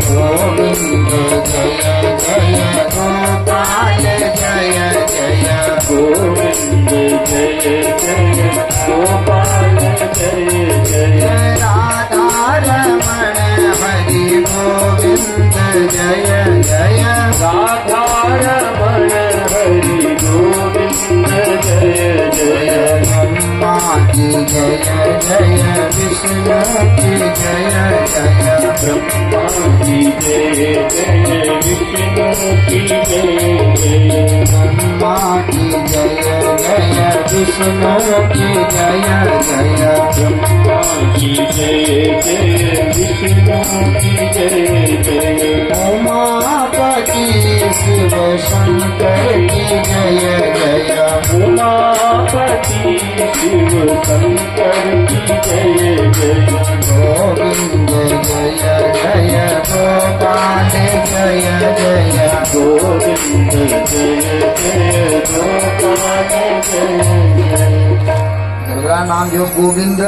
गोविंद जय जय गोपाल जय जय गोविंद जय जय गोपाल जय जय राधा रमण हरि गोविंद जय जय राधा रमण हरि गोविंद जय जय ब्रह्मा की जय जय विष्णु की जय जय ब्रह्मा की जय जय विष्णु की जय जय ब्रह्मा की जय जय विष्णु की जय जय ब्रह्मा की जय जय विष्णु की जय जय उमापति शिव शंकर की जय जय उमापति शिव शंकर की जय जय गोविंद जय जय गोपाल जय जय गोविंद जय जय गोपाल जय जय मेरा नाम जो गोविंद